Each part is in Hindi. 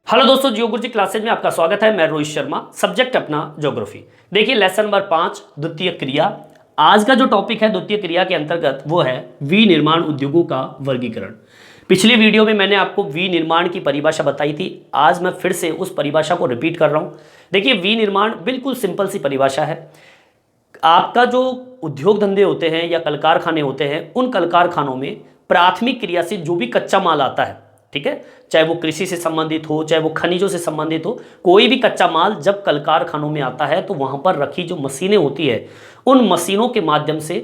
हेलो दोस्तों, जियो गुरुजी क्लासेज में आपका स्वागत है। मैं रोहित शर्मा, सब्जेक्ट अपना ज्योग्राफी। देखिए लेसन नंबर 5 द्वितीय क्रिया। आज का जो टॉपिक है द्वितीय क्रिया के अंतर्गत वो है विनिर्माण उद्योगों का वर्गीकरण। पिछले वीडियो में मैंने आपको विनिर्माण की परिभाषा बताई थी। आज मैं फिर से उस परिभाषा को रिपीट कर रहा हूँ। देखिए विनिर्माण बिल्कुल सिंपल सी परिभाषा है। आपका जो उद्योग धंधे होते हैं या कल कारखाने होते हैं, उन कल कारखानों में प्राथमिक क्रिया से जो भी कच्चा माल आता है, ठीक है, चाहे वो कृषि से संबंधित हो, चाहे वो खनिजों से संबंधित हो, कोई भी कच्चा माल जब कल कारखानों में आता है तो वहां पर रखी जो मशीनें होती है, उन मशीनों के माध्यम से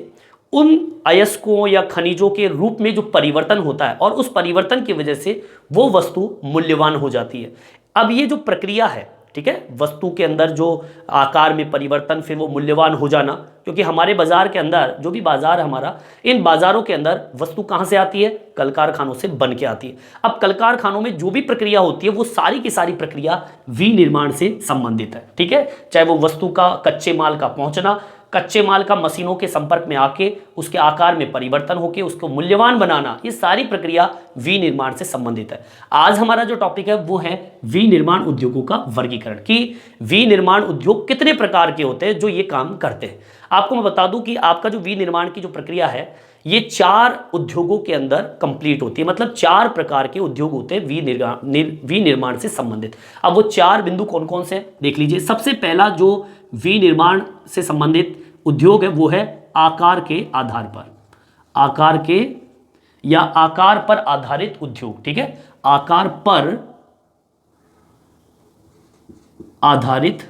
उन अयस्कों या खनिजों के रूप में जो परिवर्तन होता है और उस परिवर्तन की वजह से वो वस्तु मूल्यवान हो जाती है। अब ये जो प्रक्रिया है, ठीक है, वस्तु के अंदर जो आकार में परिवर्तन, फिर वो मूल्यवान हो जाना, क्योंकि हमारे बाजार के अंदर जो भी बाजार है हमारा, इन बाजारों के अंदर वस्तु कहां से आती है? कल कारखानों से बन के आती है। अब कल कारखानों में जो भी प्रक्रिया होती है वो सारी की सारी प्रक्रिया विनिर्माण से संबंधित है, ठीक है। चाहे वो वस्तु का, कच्चे माल का पहुंचना, कच्चे माल का मशीनों के संपर्क में आके उसके आकार में परिवर्तन होकर उसको मूल्यवान बनाना, ये सारी प्रक्रिया विनिर्माण से संबंधित है। आज हमारा जो टॉपिक है वो है विनिर्माण उद्योगों का वर्गीकरण, कि विनिर्माण उद्योग कितने प्रकार के होते हैं जो ये काम करते हैं। आपको मैं बता दूं कि आपका जो विनिर्माण की जो प्रक्रिया है ये 4 उद्योगों के अंदर कंप्लीट होती है। मतलब 4 प्रकार के उद्योग होते हैं विनिर्माण से संबंधित। अब वो 4 बिंदु कौन कौन से देख लीजिए। सबसे पहला जो विनिर्माण से संबंधित उद्योग है वो है आकार के आधार पर, आकार के या आकार पर आधारित उद्योग, ठीक है, आकार पर आधारित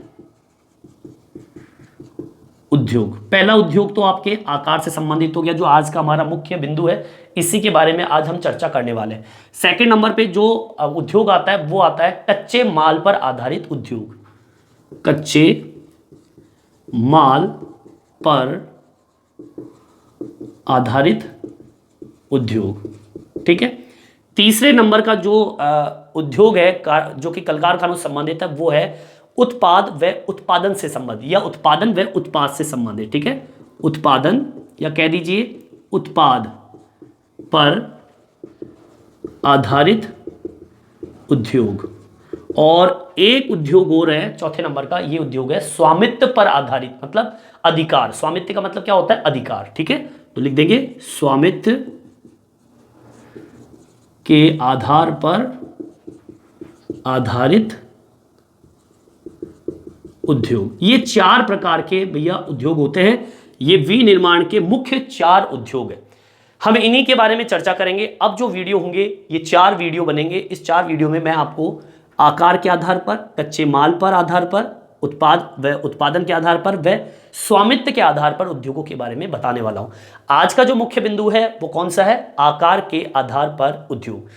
उद्योग। पहला उद्योग तो आपके आकार से संबंधित हो गया, जो आज का हमारा मुख्य बिंदु है, इसी के बारे में आज हम चर्चा करने वाले हैं। सेकंड नंबर पे जो उद्योग आता है वो आता है कच्चे माल पर आधारित उद्योग, कच्चे माल पर आधारित उद्योग, ठीक है। तीसरे नंबर का जो उद्योग है जो कि कल कारखानों से संबंधित है वो है उत्पाद व उत्पादन से संबंधित, या उत्पादन व उत्पाद से संबंधित, ठीक है। उत्पादन या कह दीजिए उत्पाद पर आधारित उद्योग। और एक उद्योग और है चौथे नंबर का, ये उद्योग है स्वामित्व पर आधारित, मतलब अधिकार। स्वामित्व का मतलब क्या होता है? अधिकार, ठीक है। तो लिख देंगे स्वामित्व के आधार पर आधारित उद्योग। ये 4 प्रकार के भैया उद्योग होते हैं। ये विनिर्माण के मुख्य 4 उद्योग है। हम इन्हीं के बारे में चर्चा करेंगे। अब जो वीडियो होंगे ये 4 वीडियो बनेंगे। इस 4 वीडियो में मैं आपको आकार के आधार पर, कच्चे माल पर आधार पर, उत्पाद व उत्पादन के आधार पर व स्वामित्व के आधार पर उद्योगों के बारे में बताने वाला हूं। आज का जो मुख्य बिंदु है वो कौन सा है? आकार के आधार पर उद्योग।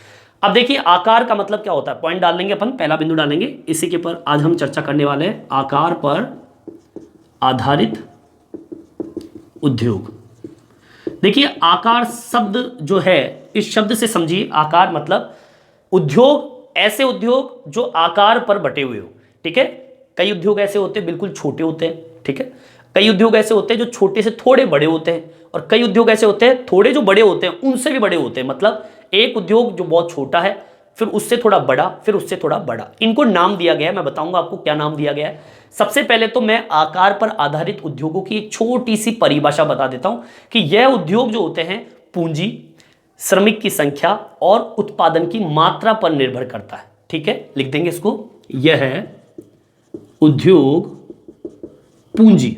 अब देखिए आकार का मतलब क्या होता है, पॉइंट डाल लेंगे अपन, पहला बिंदु डालेंगे, इसी के पर आज हम चर्चा करने वाले हैं, आकार पर आधारित उद्योग। देखिए आकार शब्द जो है, इस शब्द से समझिए आकार मतलब उद्योग, ऐसे उद्योग जो आकार पर बटे हुए हो, ठीक है। कई उद्योग ऐसे होते हैं बिल्कुल छोटे होते हैं, ठीक है। कई उद्योग ऐसे होते हैं जो छोटे से थोड़े बड़े होते हैं, और कई उद्योग ऐसे होते हैं थोड़े जो बड़े होते हैं उनसे भी बड़े होते हैं। मतलब एक उद्योग जो बहुत छोटा है, फिर उससे थोड़ा बड़ा, फिर उससे थोड़ा बड़ा, इनको नाम दिया गया है। मैं बताऊंगा आपको क्या नाम दिया गया है। सबसे पहले तो मैं आकार पर आधारित उद्योगों की एक छोटी सी परिभाषा बता देता हूं कि यह उद्योग जो होते हैं पूंजी, श्रमिक की संख्या और उत्पादन की मात्रा पर निर्भर करता है, ठीक है। लिख देंगे इसको, यह है उद्योग पूंजी।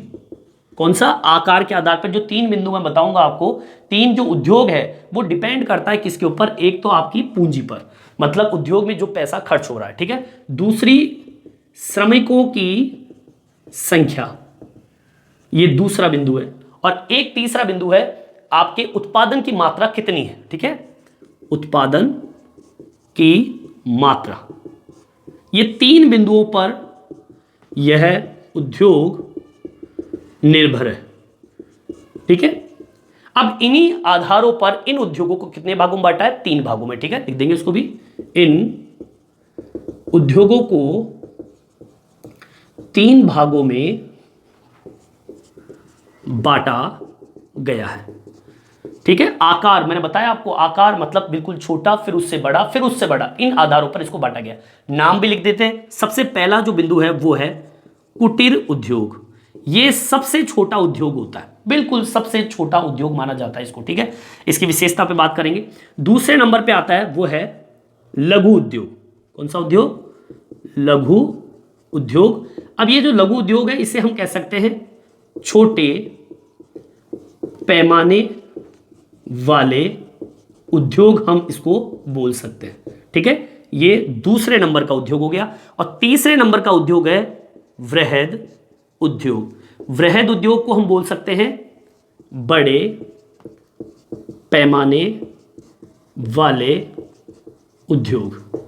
कौन सा? आकार के आधार पर। जो 3 बिंदु मैं बताऊंगा आपको, 3 जो उद्योग है वो डिपेंड करता है किसके ऊपर? एक तो आपकी पूंजी पर, मतलब उद्योग में जो पैसा खर्च हो रहा है, ठीक है। दूसरी श्रमिकों की संख्या, ये दूसरा बिंदु है। और एक तीसरा बिंदु है आपके उत्पादन की मात्रा कितनी है, ठीक है, उत्पादन की मात्रा। ये 3 बिंदुओं पर यह उद्योग निर्भर है, ठीक है। अब इन्हीं आधारों पर इन उद्योगों को कितने भागों में बांटा है? 3 भागों में, ठीक है। लिख देंगे इसको भी, इन उद्योगों को 3 भागों में बांटा गया है, ठीक है। आकार मैंने बताया आपको, आकार मतलब बिल्कुल छोटा, फिर उससे बड़ा, फिर उससे बड़ा, इन आधारों पर इसको बांटा गया। नाम भी लिख देते हैं। सबसे पहला जो बिंदु है वो है कुटीर उद्योग। ये सबसे छोटा उद्योग होता है, बिल्कुल सबसे छोटा उद्योग माना जाता है इसको, ठीक है। इसकी विशेषता पे बात करेंगे। दूसरे नंबर पे आता है वो है लघु उद्योग। कौन सा उद्योग? लघु उद्योग। अब ये जो लघु उद्योग है इसे हम कह सकते हैं छोटे पैमाने वाले उद्योग, हम इसको बोल सकते हैं, ठीक है। ये दूसरे नंबर का उद्योग हो गया। और तीसरे नंबर का उद्योग है वृहद उद्योग। वृहद उद्योग को हम बोल सकते हैं बड़े पैमाने वाले उद्योग।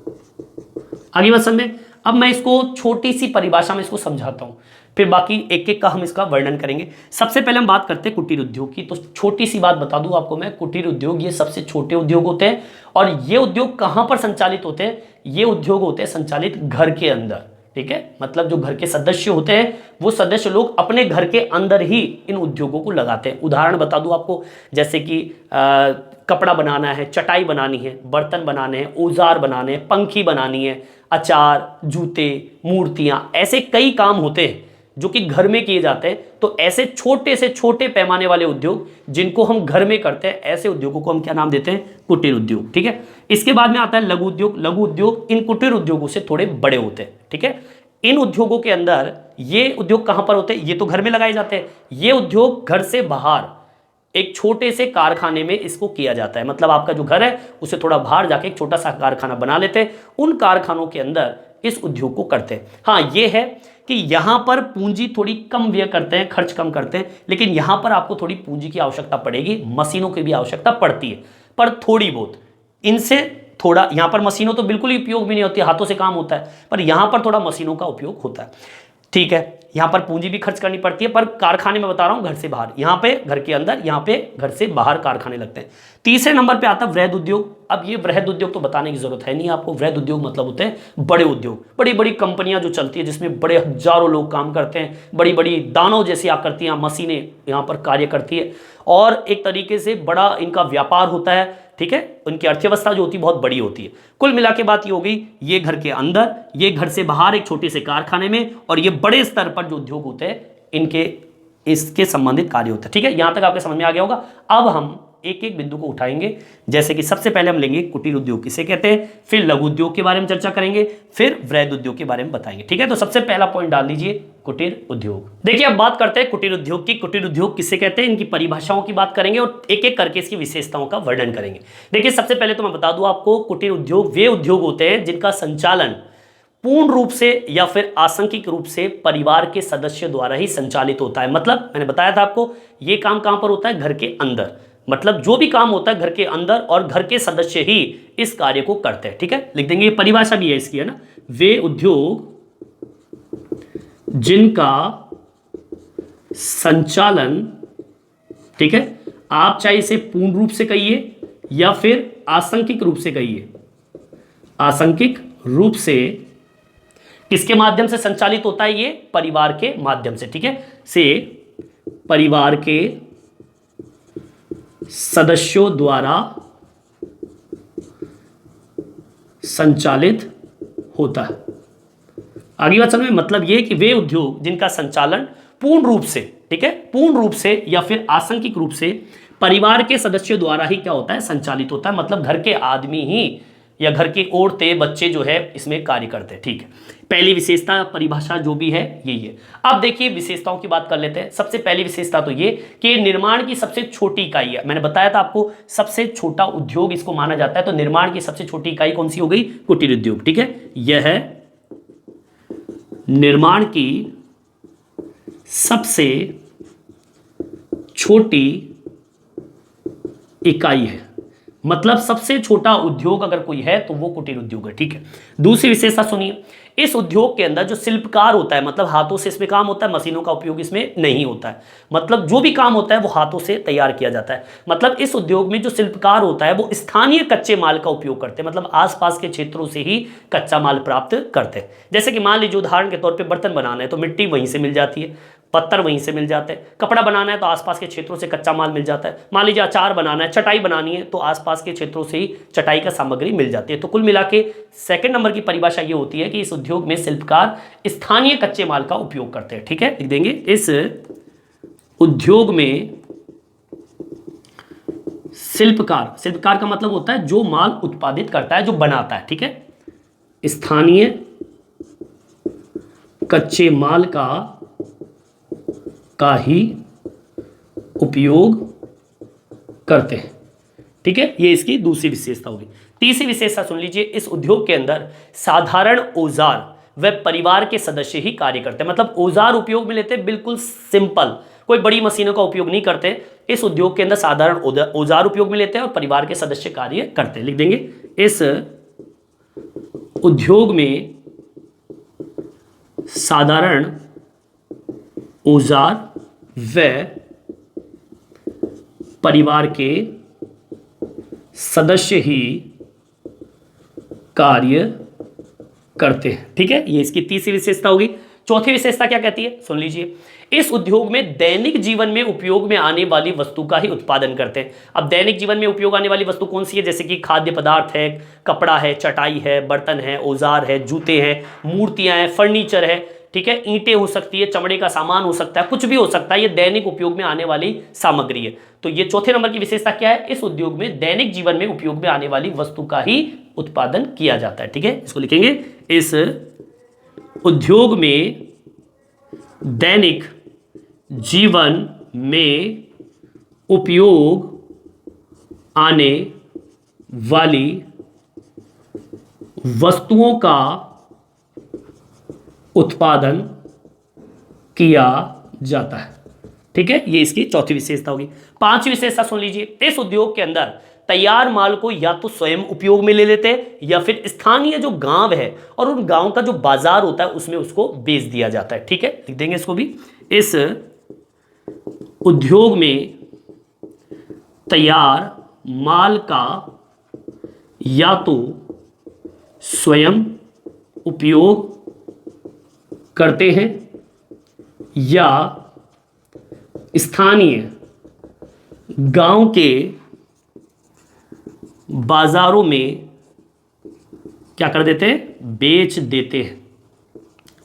आगे बात समझ में। अब मैं इसको छोटी सी परिभाषा में इसको समझाता हूं, फिर बाकी एक एक का हम इसका वर्णन करेंगे। सबसे पहले हम बात करते हैं कुटीर उद्योग की। तो छोटी सी बात बता दूं आपको मैं, कुटीर उद्योग ये सबसे छोटे उद्योग होते हैं। और ये उद्योग कहां पर संचालित होते हैं? ये उद्योग होते हैं संचालित घर के अंदर, ठीक है। मतलब जो घर के सदस्य होते हैं वो सदस्य लोग अपने घर के अंदर ही इन उद्योगों को लगाते हैं। उदाहरण बता दूं आपको, जैसे कि कपड़ा बनाना है, चटाई बनानी है, बर्तन बनाने हैं, औजार बनाने हैं, पंखी बनानी है, अचार, जूते, मूर्तियां, ऐसे कई काम होते हैं जो कि घर में किए जाते हैं। तो ऐसे छोटे से छोटे पैमाने वाले उद्योग जिनको हम घर में करते हैं, ऐसे उद्योगों को हम क्या नाम देते हैं? कुटीर उद्योग, ठीक है। इसके बाद में आता है लघु उद्योग। लघु उद्योग इन कुटीर उद्योगों से थोड़े बड़े होते हैं, ठीक है। इन उद्योगों के अंदर ये उद्योग कहां पर होते हैं? ये तो घर में लगाए जाते हैं। ये उद्योग घर से बाहर एक छोटे से कारखाने में इसको किया जाता है। मतलब आपका जो घर है उसे थोड़ा बाहर जाके एक छोटा सा कारखाना बना लेते हैं, उन कारखानों के अंदर इस उद्योग को करते हैं। हाँ, ये है कि यहां पर पूंजी थोड़ी कम व्यय करते हैं, खर्च कम करते हैं, लेकिन यहां पर आपको थोड़ी पूंजी की आवश्यकता पड़ेगी, मशीनों की भी आवश्यकता पड़ती है, पर थोड़ी बहुत। इनसे थोड़ा यहां पर मशीनों तो बिल्कुल ही उपयोग भी नहीं होती, हाथों से काम होता है, पर यहां पर थोड़ा मशीनों का उपयोग होता है, ठीक है। यहां पर पूंजी भी खर्च करनी पड़ती है, पर कारखाने में बता रहा हूं घर से बाहर, यहां पे घर के अंदर, यहां पे घर से बाहर कारखाने लगते हैं। तीसरे नंबर पे आता है वृहद उद्योग। अब ये वृहद उद्योग तो बताने की जरूरत है नहीं आपको। वृहद उद्योग मतलब होते हैं बड़े उद्योग, बड़ी बड़ी कंपनियां जो चलती है जिसमें बड़े हजारों लोग काम करते हैं, बड़ी बड़ी दानव जैसी आकृतियां, मशीनें यहां पर कार्य करती है, और एक तरीके से बड़ा इनका व्यापार होता है, ठीक है। उनकी अर्थव्यवस्था जो होती है बहुत बड़ी होती है। कुल मिला के बात ये हो गई, ये घर के अंदर, ये घर से बाहर एक छोटे से कारखाने में, और ये बड़े स्तर पर जो उद्योग होते हैं इनके इसके संबंधित कार्य होते हैं, ठीक है। यहां तक आपके समझ में आ गया होगा। अब हम एक एक बिंदु को उठाएंगे, जैसे कि सबसे पहले हम लेंगे कुटीर उद्योग किसे कहते हैं, फिर लघु उद्योग के बारे में चर्चा करेंगे, फिर वृहद उद्योग के बारे में बताएंगे, ठीक है। तो सबसे पहला पॉइंट डाल दीजिए कुटीर उद्योग। देखिए अब बात करते हैं कुटीर उद्योग की। कुटीर उद्योग किसे कहते हैं, इनकी परिभाषाओं की बात करेंगे और एक एक करके इसकी विशेषताओं का वर्णन करेंगे। देखिए सबसे पहले तो मैं बता दूं आपको, कुटीर उद्योग वे उद्योग होते हैं जिनका संचालन पूर्ण रूप से या फिर आंशिक रूप से परिवार के सदस्य द्वारा ही संचालित होता है। मतलब मैंने बताया था आपको, ये काम कहां पर होता है? घर के अंदर। मतलब जो भी काम होता है घर के अंदर, और घर के सदस्य ही इस कार्य को करते हैं, ठीक है। लिख देंगे, ये परिभाषा भी है इसकी, है ना। वे उद्योग जिनका संचालन, ठीक है, आप चाहे इसे पूर्ण रूप से कहिए या फिर आंशिक रूप से कहिए, आंशिक रूप से किसके माध्यम से संचालित होता है? ये परिवार के माध्यम से, ठीक है, से परिवार के सदस्यों द्वारा संचालित होता है। आगे बात समझ में। मतलब ये कि वे उद्योग जिनका संचालन पूर्ण रूप से, ठीक है, पूर्ण रूप से या फिर आंशिक रूप से परिवार के सदस्यों द्वारा ही क्या होता है? संचालित होता है। मतलब घर के आदमी ही या घर की औरतें, बच्चे जो है इसमें कार्य करते हैं, ठीक है। पहली विशेषता परिभाषा जो भी है यही है। अब देखिए विशेषताओं की बात कर लेते हैं। सबसे पहली विशेषता तो ये कि निर्माण की सबसे छोटी इकाई है। मैंने बताया था आपको सबसे छोटा उद्योग इसको माना जाता है, तो निर्माण की सबसे छोटी इकाई कौन सी हो गई? कुटीर उद्योग, ठीक है। यह है निर्माण की सबसे छोटी इकाई है। मतलब सबसे छोटा उद्योग अगर कोई है तो वो कुटीर उद्योग है, ठीक है। दूसरी विशेषता सुनिए, इस उद्योग के अंदर जो शिल्पकार होता है, मतलब हाथों से इसमें काम होता है, मशीनों का उपयोग इसमें नहीं होता है। मतलब जो भी काम होता है वो हाथों से तैयार किया जाता है। मतलब इस उद्योग में जो शिल्पकार होता है वो स्थानीय कच्चे माल का उपयोग करते हैं, मतलब आसपास के क्षेत्रों से ही कच्चा माल प्राप्त करते हैं। जैसे कि मान लीजिए उदाहरण के तौर पर बर्तन बनाना है तो मिट्टी वहीं से मिल जाती है, पत्थर वहीं से मिल जाते हैं। कपड़ा बनाना है तो आसपास के क्षेत्रों से कच्चा माल मिल जाता है। मान लीजिए अचार बनाना है, चटाई बनानी है, तो आसपास के क्षेत्रों से ही चटाई का सामग्री मिल जाती है। तो कुल मिला के सेकेंड नंबर की परिभाषा ये होती है कि इस उद्योग में शिल्पकार स्थानीय कच्चे माल का उपयोग करते हैं। ठीक है, लिख देंगे, इस उद्योग में शिल्पकार, शिल्पकार का मतलब होता है जो माल उत्पादित करता है, जो बनाता है। ठीक है, स्थानीय कच्चे माल का ही उपयोग करते हैं। ठीक है, ये इसकी दूसरी विशेषता होगी। तीसरी विशेषता सुन लीजिए, इस उद्योग के अंदर साधारण औजार व परिवार के सदस्य ही कार्य करते हैं। मतलब औजार उपयोग में लेते हैं, बिल्कुल सिंपल, कोई बड़ी मशीनों का उपयोग नहीं करते। इस उद्योग के अंदर साधारण औजार उपयोग में लेते हैं और परिवार के सदस्य कार्य करते हैं। लिख देंगे, इस उद्योग में साधारण औजार व परिवार के सदस्य ही कार्य करते हैं। ठीक है, ये इसकी तीसरी विशेषता होगी। चौथी विशेषता क्या कहती है, सुन लीजिए, इस उद्योग में दैनिक जीवन में उपयोग में आने वाली वस्तु का ही उत्पादन करते हैं। अब दैनिक जीवन में उपयोग आने वाली वस्तु कौन सी है, जैसे कि खाद्य पदार्थ है, कपड़ा है, चटाई है, बर्तन है, औजार है, जूते हैं, मूर्तियां हैं, फर्नीचर है। ठीक है, ईंटें हो सकती है, चमड़े का सामान हो सकता है, कुछ भी हो सकता है, ये दैनिक उपयोग में आने वाली सामग्री है। तो ये चौथे नंबर की विशेषता क्या है, इस उद्योग में दैनिक जीवन में उपयोग में आने वाली वस्तु का ही उत्पादन किया जाता है। ठीक है, इसको लिखेंगे, इस उद्योग में दैनिक जीवन में उपयोग आने वाली वस्तुओं का उत्पादन किया जाता है। ठीक है, ये इसकी चौथी विशेषता होगी। पांचवी विशेषता सुन लीजिए, इस उद्योग के अंदर तैयार माल को या तो स्वयं उपयोग में ले लेते हैं या फिर स्थानीय जो गांव है और उन गांव का जो बाजार होता है उसमें उसको बेच दिया जाता है। ठीक है, लिख देंगे इसको भी, इस उद्योग में तैयार माल का या तो स्वयं उपयोग करते हैं या स्थानीय गांव के बाजारों में क्या कर देते हैं, बेच देते हैं।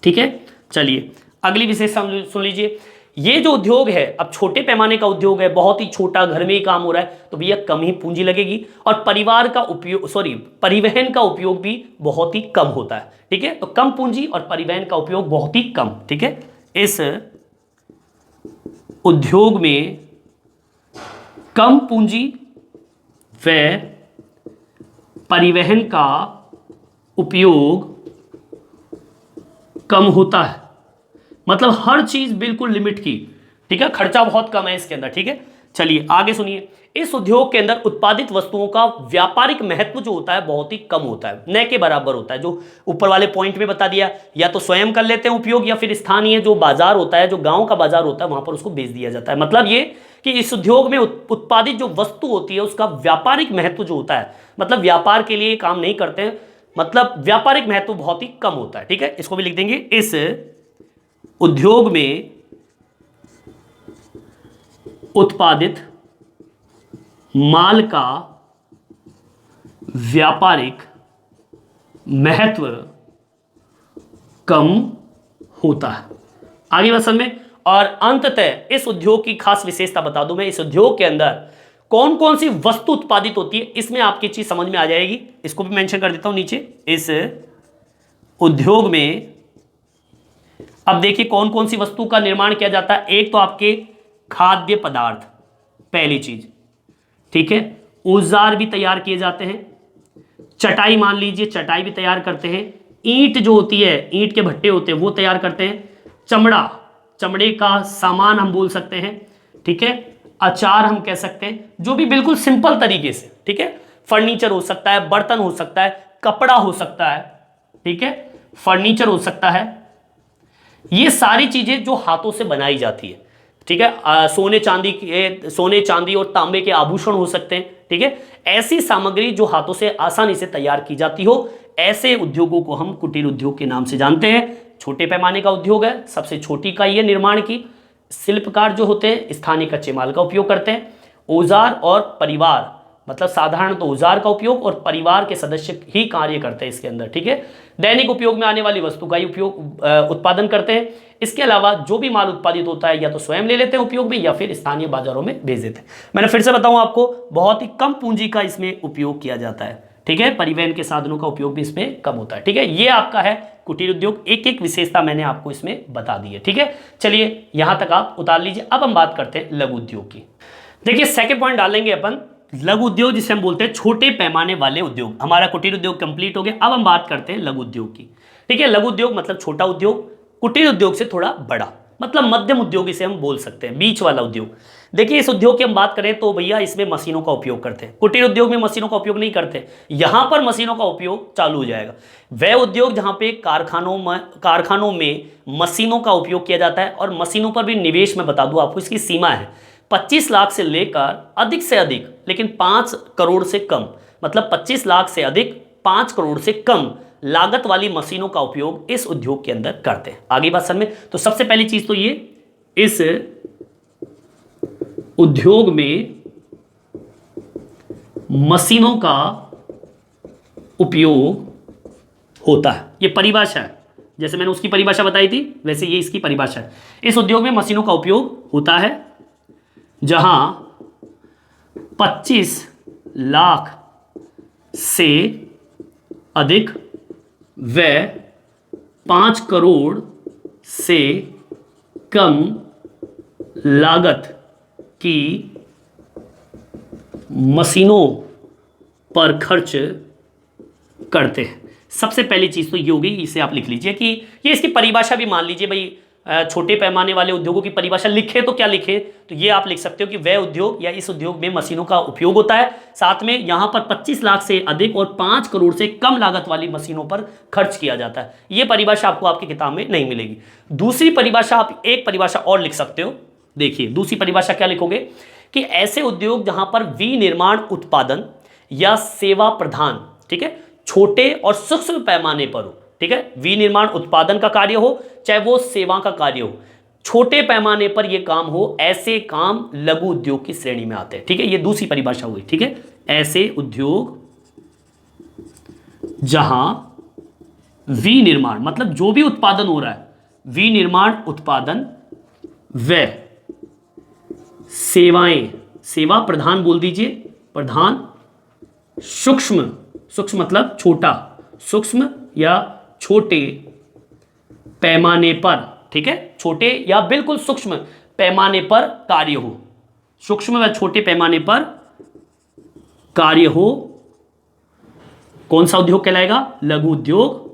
ठीक है, चलिए अगली विशेषता सुन लीजिए, ये जो उद्योग है, अब छोटे पैमाने का उद्योग है, बहुत ही छोटा, घर में ही काम हो रहा है, तो भैया कम ही पूंजी लगेगी और परिवार का उपयोग परिवहन का उपयोग भी बहुत ही कम होता है। ठीक है, तो कम पूंजी और परिवहन का उपयोग बहुत ही कम। ठीक है, इस उद्योग में कम पूंजी व परिवहन का उपयोग कम होता है। मतलब हर चीज बिल्कुल लिमिट की। ठीक है, खर्चा बहुत कम है इसके अंदर। ठीक है, चलिए आगे सुनिए, इस उद्योग के अंदर उत्पादित वस्तुओं का व्यापारिक महत्व जो होता है बहुत ही कम होता है, न के बराबर होता है। जो ऊपर वाले पॉइंट में बता दिया, या तो स्वयं कर लेते हैं उपयोग या फिर स्थानीय जो बाजार होता है, जो गांव का बाजार होता है, वहां पर उसको बेच दिया जाता है। मतलब ये कि इस उद्योग में उत्पादित जो वस्तु होती है उसका व्यापारिक महत्व जो होता है, मतलब व्यापार के लिए काम नहीं करते हैं, मतलब व्यापारिक महत्व बहुत ही कम होता है। ठीक है, इसको भी लिख देंगे, इस उद्योग में उत्पादित माल का व्यापारिक महत्व कम होता है। आगे बात समझ में। और अंततः इस उद्योग की खास विशेषता बता दूं मैं, इस उद्योग के अंदर कौन कौन सी वस्तु उत्पादित होती है, इसमें आपकी चीज समझ में आ जाएगी। इसको भी मेंशन कर देता हूं नीचे, इस उद्योग में अब देखिए कौन कौन सी वस्तु का निर्माण किया जाता है। एक तो आपके खाद्य पदार्थ, पहली चीज। ठीक है, औजार भी तैयार किए जाते हैं, चटाई मान लीजिए, चटाई भी तैयार करते हैं, ईंट जो होती है, ईंट के भट्टे होते हैं वो तैयार करते हैं, चमड़ा, चमड़े का सामान हम बोल सकते हैं। ठीक है, अचार हम कह सकते हैं, जो भी बिल्कुल सिंपल तरीके से। ठीक है, फर्नीचर हो सकता है, बर्तन हो सकता है, कपड़ा हो सकता है। ठीक है, फर्नीचर हो सकता है, ये सारी चीजें जो हाथों से बनाई जाती है। ठीक है, सोने चांदी और तांबे के आभूषण हो सकते हैं। ठीक है, ऐसी सामग्री जो हाथों से आसानी से तैयार की जाती हो, ऐसे उद्योगों को हम कुटीर उद्योग के नाम से जानते हैं। छोटे पैमाने का उद्योग है, सबसे छोटी इकाई है निर्माण की, शिल्पकार जो होते हैं स्थानीय कच्चे माल का उपयोग करते हैं। औजार और परिवार, मतलब साधारण तो औजार का उपयोग और परिवार के सदस्य ही कार्य करते हैं इसके अंदर, ठीक है। दैनिक उपयोग में आने वाली वस्तु का ही उपयोग उत्पादन करते हैं। इसके अलावा जो भी माल उत्पादित होता है या तो स्वयं ले लेते हैं उपयोग में या फिर स्थानीय बाजारों में भेज देते हैं। मैंने फिर से बताऊं आपको, बहुत ही कम पूंजी का इसमें उपयोग किया जाता है, ठीक है। परिवहन के साधनों का उपयोग भी इसमें कम होता है, ठीक है। ये आपका है कुटीर उद्योग। एक एक विशेषता मैंने आपको इसमें बता दी है, ठीक है। चलिए यहां तक आप उतार लीजिए। अब हम बात करते हैं लघु उद्योग की। देखिए सेकंड पॉइंट डालेंगे अपन, लघु उद्योग जिसे हम बोलते हैं छोटे पैमाने वाले उद्योग। हमारा कुटीर उद्योग कंप्लीट हो गया। अब हम बात करते हैं लघु उद्योग की, ठीक है। लघु उद्योग मतलब छोटा उद्योग, कुटीर उद्योग से थोड़ा बड़ा, मतलब मध्यम उद्योग इसे हम बोल सकते हैं, बीच वाला उद्योग। देखिए इस उद्योग की हम बात करें तो भैया इसमें मशीनों का उपयोग करते हैं। कुटीर उद्योग में मशीनों का उपयोग नहीं करते, यहां पर मशीनों का उपयोग चालू हो जाएगा। वह उद्योग जहां पे कारखानों में मशीनों का उपयोग किया जाता है, और मशीनों पर भी निवेश में बता दूं आपको, इसकी सीमा है 25 लाख से लेकर अधिक से अधिक, लेकिन 5 करोड़ से कम, मतलब 25 लाख से अधिक 5 करोड़ से कम लागत वाली मशीनों का उपयोग इस उद्योग के अंदर करते हैं। आगे बात समझ में, तो सबसे पहली चीज तो ये, इस उद्योग में मशीनों का उपयोग होता है। ये परिभाषा है, जैसे मैंने उसकी परिभाषा बताई थी वैसे ये इसकी परिभाषा है। इस उद्योग में मशीनों का उपयोग होता है जहां 25 लाख से अधिक व 5 करोड़ से कम लागत की मशीनों पर खर्च करते हैं। सबसे पहली चीज तो ये होगी, इसे आप लिख लीजिए कि ये इसकी परिभाषा भी मान लीजिए भाई। छोटे पैमाने वाले उद्योगों की परिभाषा लिखे तो क्या लिखे, तो ये आप लिख सकते हो कि वह उद्योग या इस उद्योग में मशीनों का उपयोग होता है, साथ में यहां पर 25 लाख से अधिक और 5 करोड़ से कम लागत वाली मशीनों पर खर्च किया जाता है। ये परिभाषा आपको आपकी किताब में नहीं मिलेगी। दूसरी परिभाषा, आप एक परिभाषा और लिख सकते हो। देखिए दूसरी परिभाषा क्या लिखोगे कि ऐसे उद्योग जहां पर विनिर्माण उत्पादन या सेवा प्रदान, ठीक है, छोटे और सूक्ष्म पैमाने पर हो, ठीक है। विनिर्माण उत्पादन का कार्य हो चाहे वो सेवा का कार्य हो, छोटे पैमाने पर यह काम हो, ऐसे काम लघु उद्योग की श्रेणी में आते हैं, ठीक है। ये दूसरी परिभाषा हुई, ठीक है। ऐसे उद्योग जहां विनिर्माण मतलब जो भी उत्पादन हो रहा है, विनिर्माण उत्पादन व सेवाएं, सेवा प्रधान बोल दीजिए, प्रधान, सूक्ष्म, सूक्ष्म मतलब छोटा, सूक्ष्म या छोटे पैमाने पर, ठीक है, छोटे या बिल्कुल सूक्ष्म पैमाने पर कार्य हो, सूक्ष्म व छोटे पैमाने पर कार्य हो, कौन सा उद्योग कहलाएगा? लघु उद्योग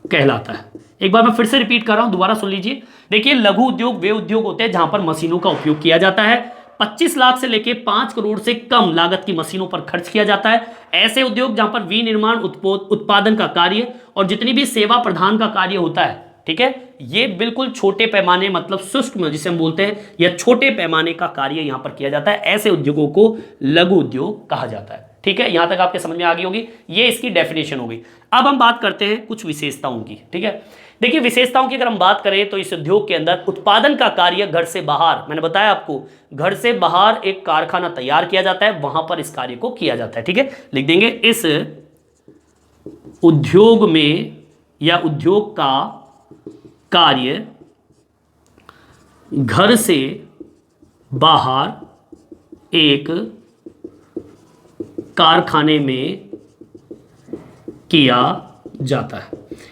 कहलाता है। एक बार मैं फिर से रिपीट कर रहा हूं, दोबारा सुन लीजिए। देखिए लघु उद्योग वे उद्योग होते हैं जहां पर मशीनों का उपयोग किया जाता है, 25 लाख से लेकर 5 करोड़ से कम लागत की मशीनों पर खर्च किया जाता है। ऐसे उद्योग जहां पर विनिर्माण उत्पादन का कार्य और जितनी भी सेवा प्रदान का कार्य होता है, ठीक है, ये बिल्कुल छोटे पैमाने मतलब सूक्ष्म जिसे हम बोलते हैं, या छोटे पैमाने का कार्य यहां पर किया जाता है। ऐसे उद्योगों को लघु उद्योग कहा जाता है, ठीक है। यहां तक आपके समझ में आ गई होगी, ये इसकी डेफिनेशन होगी। अब हम बात करते हैं कुछ विशेषताओं की, ठीक है। देखिए विशेषताओं की अगर हम बात करें तो इस उद्योग के अंदर उत्पादन का कार्य घर से बाहर, मैंने बताया आपको, घर से बाहर एक कारखाना तैयार किया जाता है, वहां पर इस कार्य को किया जाता है, ठीक है। लिख देंगे इस उद्योग में या उद्योग का कार्य घर से बाहर एक कारखाने में किया जाता है।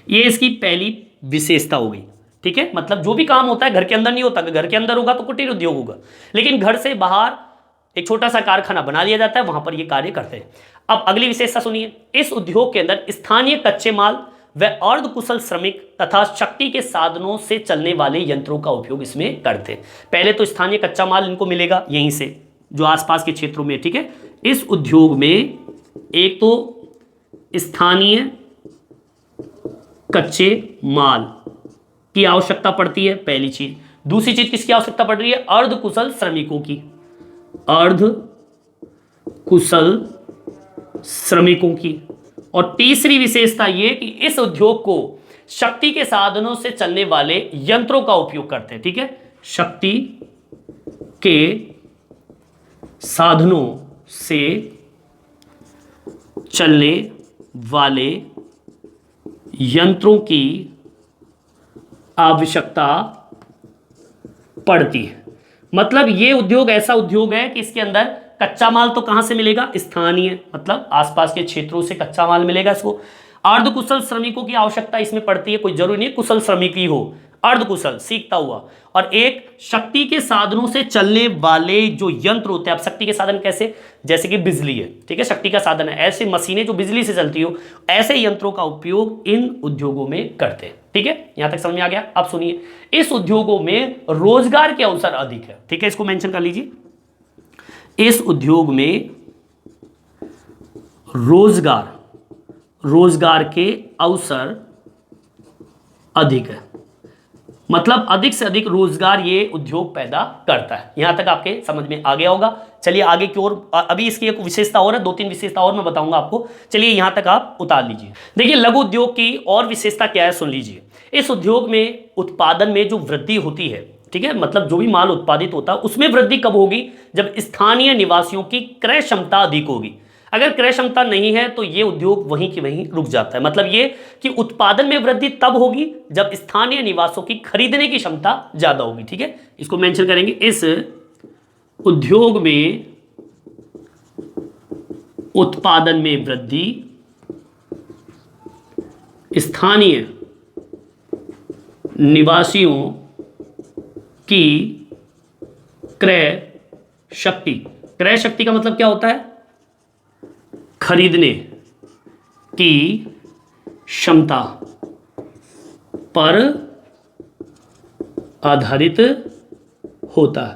ये इसकी पहली विशेषता होगी, ठीक है। मतलब जो भी काम होता है घर के अंदर नहीं होता, घर के अंदर होगा तो कुटीर उद्योग होगा, लेकिन घर से बाहर एक छोटा सा कारखाना बना लिया जाता है, वहां पर ये कार्य करते हैं। अब अगली विशेषता सुनिए, इस उद्योग के अंदर स्थानीय कच्चे माल व अर्धकुशल श्रमिक तथा शक्ति के साधनों से चलने वाले यंत्रों का उपयोग इसमें करते हैं। पहले तो स्थानीय कच्चा माल इनको मिलेगा यहीं से, जो आसपास के क्षेत्रों में, ठीक है। इस उद्योग में एक तो स्थानीय कच्चे माल की आवश्यकता पड़ती है, पहली चीज। दूसरी चीज किसकी आवश्यकता पड़ रही है? अर्धकुशल श्रमिकों की, अर्धकुशल श्रमिकों की। और तीसरी विशेषता यह कि इस उद्योग को शक्ति के साधनों से चलने वाले यंत्रों का उपयोग करते हैं। ठीक है, शक्ति के साधनों से चलने वाले यंत्रों की आवश्यकता पड़ती है। मतलब ये उद्योग ऐसा उद्योग है कि इसके अंदर कच्चा माल तो कहां से मिलेगा, स्थानीय मतलब आसपास के क्षेत्रों से कच्चा माल मिलेगा इसको। अर्धकुशल श्रमिकों की आवश्यकता इसमें पड़ती है, कोई जरूरी नहीं कुशल श्रमिक ही हो, अर्धकुशल सीखता हुआ। और एक शक्ति के साधनों से चलने वाले जो यंत्र होते हैं, अब शक्ति के साधन कैसे, जैसे कि बिजली है, ठीक है, शक्ति का साधन है, ऐसे मशीनें जो बिजली से चलती हो, ऐसे यंत्रों का उपयोग इन उद्योगों में करते हैं। ठीक है, यहां तक समझ में आ गया। अब सुनिए, इस उद्योगों में रोजगार के अवसर अधिक है। ठीक है, इसको मेंशन कर लीजिए, इस उद्योग में रोजगार के अवसर अधिक है। मतलब अधिक से अधिक रोजगार ये उद्योग पैदा करता है। यहां तक आपके समझ में आ गया होगा। चलिए आगे की ओर, अभी इसकी एक विशेषता और है, 2-3 विशेषता और मैं बताऊंगा आपको। चलिए यहां तक आप उतार लीजिए। देखिए लघु उद्योग की और विशेषता क्या है, सुन लीजिए। इस उद्योग में उत्पादन में जो वृद्धि होती है, ठीक है, मतलब जो भी माल उत्पादित होता है उसमें वृद्धि कब होगी, जब स्थानीय निवासियों की क्रय क्षमता अधिक होगी। अगर क्रय क्षमता नहीं है तो ये उद्योग वहीं की वहीं रुक जाता है। मतलब ये कि उत्पादन में वृद्धि तब होगी जब स्थानीय निवासियों की खरीदने की क्षमता ज्यादा होगी। ठीक है, इसको मेंशन करेंगे, इस उद्योग में उत्पादन में वृद्धि स्थानीय निवासियों की क्रय शक्ति का मतलब क्या होता है, खरीदने की क्षमता पर आधारित होता है।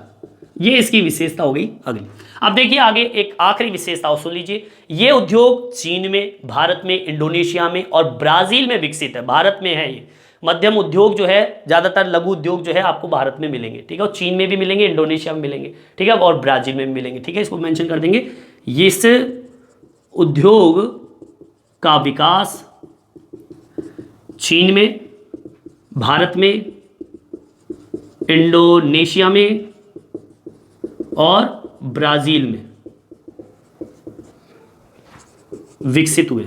ये इसकी विशेषता हो गई अगली। अब देखिए आगे एक आखिरी विशेषता सुन लीजिए। ये उद्योग चीन में, भारत में, इंडोनेशिया में और ब्राजील में विकसित है। भारत में है ये मध्यम उद्योग जो है, ज्यादातर लघु उद्योग जो है आपको भारत में मिलेंगे। ठीक है, और चीन में भी मिलेंगे, इंडोनेशिया में मिलेंगे, ठीक है, और ब्राजील में भी मिलेंगे। ठीक है, इसको मेंशन कर देंगे। इस उद्योग का विकास चीन में, भारत में, इंडोनेशिया में और ब्राजील में विकसित हुए।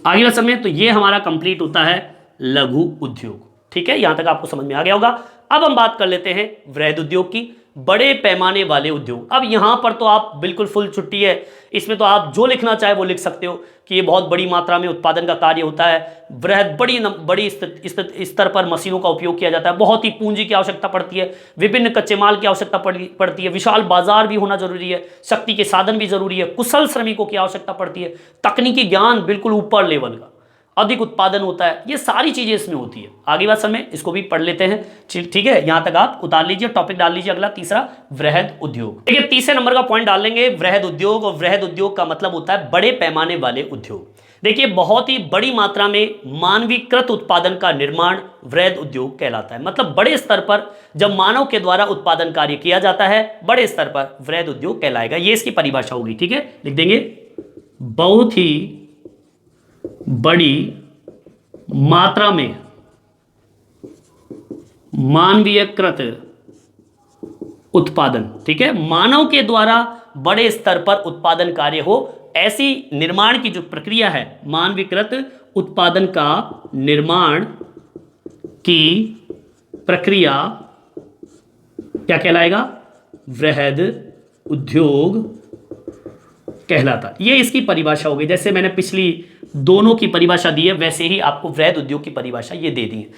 आगे बात समझे, तो ये हमारा कंप्लीट होता है लघु उद्योग। ठीक है, यहां तक आपको समझ में आ गया होगा। अब हम बात कर लेते हैं वृहद उद्योग की, बड़े पैमाने वाले उद्योग। अब यहां पर तो आप बिल्कुल फुल छुट्टी है, इसमें तो आप जो लिखना चाहे वो लिख सकते हो कि ये बहुत बड़ी मात्रा में उत्पादन का कार्य होता है। वृहद बड़ी स्तर पर मशीनों का उपयोग किया जाता है, बहुत ही पूंजी की आवश्यकता पड़ती है, विभिन्न कच्चे माल की आवश्यकता पड़ती है, विशाल बाजार भी होना जरूरी है, शक्ति के साधन भी जरूरी है, कुशल श्रमिकों की आवश्यकता पड़ती है, तकनीकी ज्ञान बिल्कुल ऊपर लेवल का, अधिक उत्पादन होता है। ये सारी चीजें इसमें होती है। आगे बात समय इसको भी पढ़ लेते हैं। ठीक है, यहां तक आप उतार लीजिए, टॉपिक डाल लीजिए अगला तीसरा, वृहद उद्योग। देखिए तीसरे नंबर का पॉइंट डाल लेंगे वृहद उद्योग, और वृहद उद्योग का मतलब होता है बड़े पैमाने वाले उद्योग। देखिए बहुत ही बड़ी मात्रा में मानवीकृत उत्पादन का निर्माण वृहद उद्योग कहलाता है। मतलब बड़े स्तर पर जब मानव के द्वारा उत्पादन कार्य किया जाता है, बड़े स्तर पर वृहद उद्योग कहलाएगा। ये इसकी परिभाषा होगी। ठीक है, लिख देंगे, बहुत ही बड़ी मात्रा में मानवीयकृत उत्पादन। ठीक है, मानव के द्वारा बड़े स्तर पर उत्पादन कार्य हो, ऐसी निर्माण की जो प्रक्रिया है, मानवीकृत उत्पादन का निर्माण की प्रक्रिया क्या कहलाएगा, वृहद उद्योग कहलाता। ये इसकी परिभाषा होगी। जैसे मैंने पिछली दोनों की परिभाषा दी है, वैसे ही आपको वृहद उद्योग की परिभाषा ये दे दी है।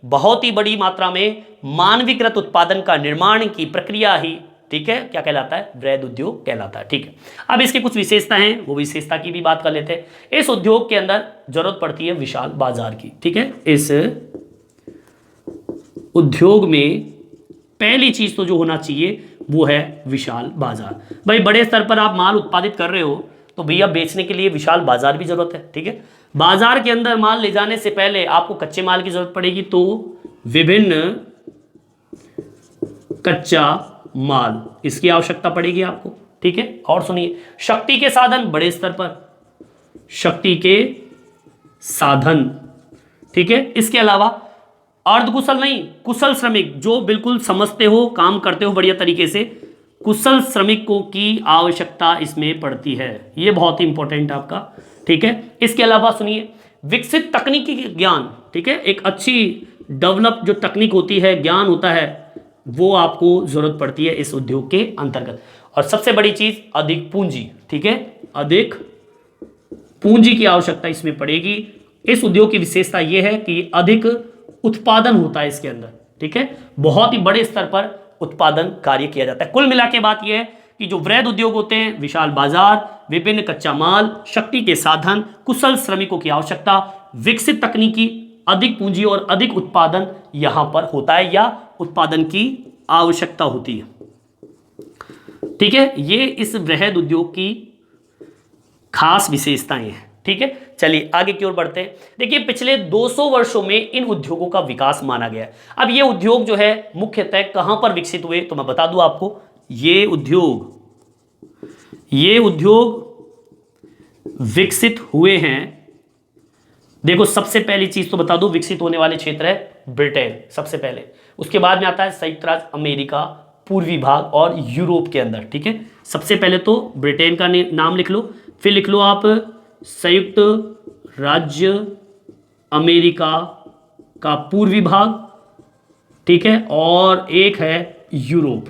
बहुत ही बड़ी मात्रा में मानवीकृत उत्पादन का निर्माण की प्रक्रिया ही, ठीक है, क्या कहलाता है, वृहद उद्योग कहलाता है। ठीक है, अब इसकी कुछ विशेषता हैं, वो विशेषता की भी बात कर लेते हैं। इस उद्योग के अंदर जरूरत पड़ती है विशाल बाजार की। ठीक है, इस उद्योग में पहली चीज तो जो होना चाहिए वो है विशाल बाजार। भाई बड़े स्तर पर आप माल उत्पादित कर रहे हो तो भैया बेचने के लिए विशाल बाजार भी जरूरत है। ठीक है, बाजार के अंदर माल ले जाने से पहले आपको कच्चे माल की जरूरत पड़ेगी, तो विभिन्न कच्चा माल इसकी आवश्यकता पड़ेगी आपको। ठीक है, और सुनिए, शक्ति के साधन बड़े स्तर पर, शक्ति के साधन, ठीक है। इसके अलावा अर्धकुशल नहीं, कुशल श्रमिक, जो बिल्कुल समझते हो, काम करते हो बढ़िया तरीके से, कुशल श्रमिकों की आवश्यकता इसमें पड़ती है। ये बहुत ही इंपॉर्टेंट है आपका, ठीक है। इसके अलावा सुनिए, विकसित तकनीकी ज्ञान, ठीक है, एक अच्छी डेवलप जो तकनीक होती है, ज्ञान होता है, वो आपको जरूरत पड़ती है इस उद्योग के अंतर्गत। और सबसे बड़ी चीज अधिक पूंजी, ठीक है, अधिक पूंजी की आवश्यकता इसमें पड़ेगी। इस उद्योग की विशेषता यह है कि अधिक उत्पादन होता है इसके अंदर, ठीक है, बहुत ही बड़े स्तर पर उत्पादन कार्य किया जाता है। कुल मिला के बात यह है कि जो वृहद उद्योग होते हैं, विशाल बाजार, विभिन्न कच्चा माल, शक्ति के साधन, कुशल श्रमिकों की आवश्यकता, विकसित तकनीकी, अधिक पूंजी और अधिक उत्पादन यहां पर होता है या उत्पादन की आवश्यकता होती है, ठीक है। ये इस वृहद उद्योग की खास विशेषताएं हैं, ठीक है। चलिए आगे की ओर बढ़ते हैं। देखिए पिछले 200 वर्षों में इन उद्योगों का विकास माना गया है। अब ये उद्योग जो है मुख्यतः कहां पर विकसित हुए, तो मैं बता दूं आपको, ये उद्योग विकसित हुए हैं। देखो सबसे पहली चीज तो बता दूं, विकसित होने वाले क्षेत्र है ब्रिटेन सबसे पहले, उसके बाद में आता है संयुक्त राज्य अमेरिका, पूर्वी भाग और यूरोप के अंदर, ठीक है। सबसे पहले तो ब्रिटेन का नाम लिख लो, फिर लिख लो आप संयुक्त राज्य अमेरिका का पूर्वी भाग, ठीक है, और एक है यूरोप।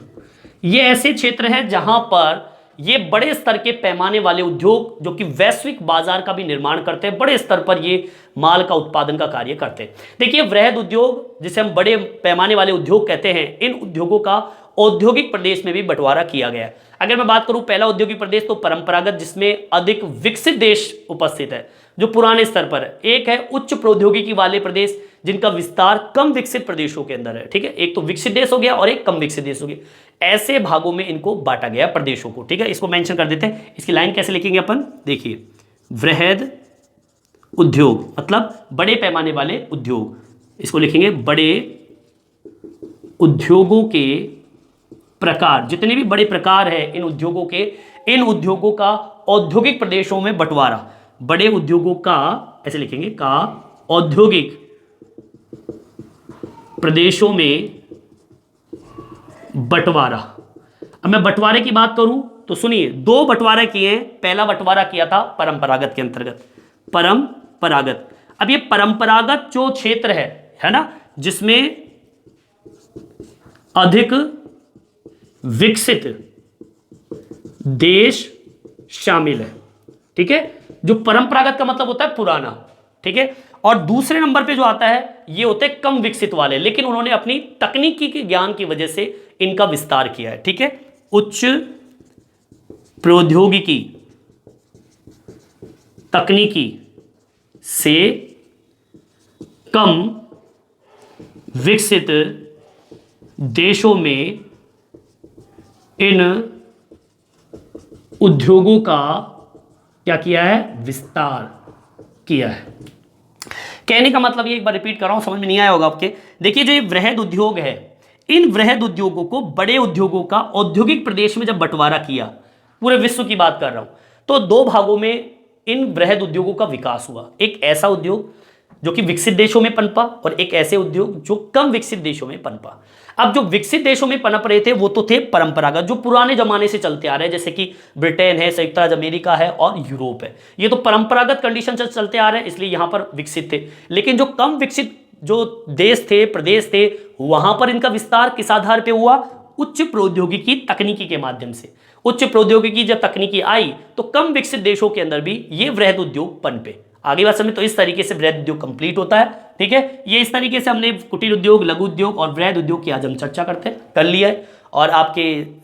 ये ऐसे क्षेत्र हैं जहां पर ये बड़े स्तर के पैमाने वाले उद्योग, जो कि वैश्विक बाजार का भी निर्माण करते हैं, बड़े स्तर पर ये माल का उत्पादन का कार्य करते हैं। देखिए वृहद उद्योग, जिसे हम बड़े पैमाने वाले उद्योग कहते हैं, इन उद्योगों का औद्योगिक प्रदेश में भी बंटवारा किया गया है। अगर मैं बात करूं पहला औद्योगिक प्रदेश, तो परंपरागत, जिसमें अधिक विकसित देश उपस्थित है, जो पुराने स्तर पर है। एक है उच्च प्रौद्योगिकी वाले प्रदेश, जिनका विस्तार कम विकसित प्रदेशों के अंदर है, ठीक है। एक तो विकसित देश हो गया और एक कम विकसित देश हो गया। ऐसे भागों में इनको बांटा गया प्रदेशों को, ठीक है। इसको मेंशन कर देते हैं। इसकी लाइन कैसे लिखेंगे अपन, देखिए, वृहद उद्योग मतलब बड़े पैमाने वाले उद्योग, इसको लिखेंगे बड़े उद्योगों के प्रकार। जितने भी बड़े प्रकार है इन उद्योगों के, इन उद्योगों का औद्योगिक प्रदेशों में बंटवारा, बड़े उद्योगों का, ऐसे लिखेंगे, का औद्योगिक प्रदेशों में बंटवारा। अब मैं बंटवारे की बात करूं तो सुनिए, दो बंटवारे किए हैं। पहला बंटवारा किया था परंपरागत के अंतर्गत, परंपरागत। अब ये परंपरागत जो क्षेत्र है ना, जिसमें अधिक विकसित देश शामिल है, ठीक है। जो परंपरागत का मतलब होता है पुराना, ठीक है। और दूसरे नंबर पे जो आता है, ये होते हैं कम विकसित वाले, लेकिन उन्होंने अपनी तकनीकी के ज्ञान की वजह से इनका विस्तार किया है, ठीक है। उच्च प्रौद्योगिकी तकनीकी से कम विकसित देशों में इन उद्योगों का क्या किया है, विस्तार किया है। कहने का मतलब ये, एक बार रिपीट कर रहा हूं, समझ में नहीं आया होगा आपके। देखिए जो ये वृहद उद्योग है, इन वृहद उद्योगों को बड़े उद्योगों का औद्योगिक प्रदेश में जब बंटवारा किया, पूरे विश्व की बात कर रहा हूं, तो दो भागों में इन वृहद उद्योगों का विकास हुआ। एक ऐसा उद्योग जो कि विकसित देशों में पनपा, और एक ऐसे उद्योग जो कम विकसित देशों में पनपा। अब जो विकसित देशों में पनप रहे थे वो तो थे परंपरागत, जो पुराने जमाने से चलते आ रहे हैं, जैसे कि ब्रिटेन है, संयुक्त राज्य अमेरिका है और यूरोप है। ये तो परंपरागत कंडीशन से चलते आ रहे हैं, इसलिए यहां पर विकसित थे। लेकिन जो कम विकसित जो देश थे, प्रदेश थे, वहां पर इनका विस्तार किस आधार पर हुआ, उच्च प्रौद्योगिकी तकनीकी के माध्यम से। उच्च प्रौद्योगिकी जब तकनीकी आई तो कम विकसित देशों के अंदर भी ये वृहद उद्योग पनपे। आगे बात समझ, तो इस तरीके से वृहद उद्योग कंप्लीट होता है, ठीक है। ये इस तरीके से हमने कुटीर उद्योग, लघु उद्योग और वृहद उद्योग की आज हम चर्चा कर लिया है, और आपके,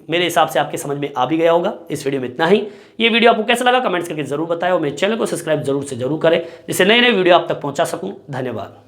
मेरे हिसाब से आपके समझ में आ भी गया होगा। इस वीडियो में इतना ही। ये वीडियो आपको कैसा लगा कमेंट्स करके जरूर बताएं, और मेरे चैनल को सब्सक्राइब जरूर से जरूर करें, जिससे नए नए वीडियो आप तक पहुंचा सकूं। धन्यवाद।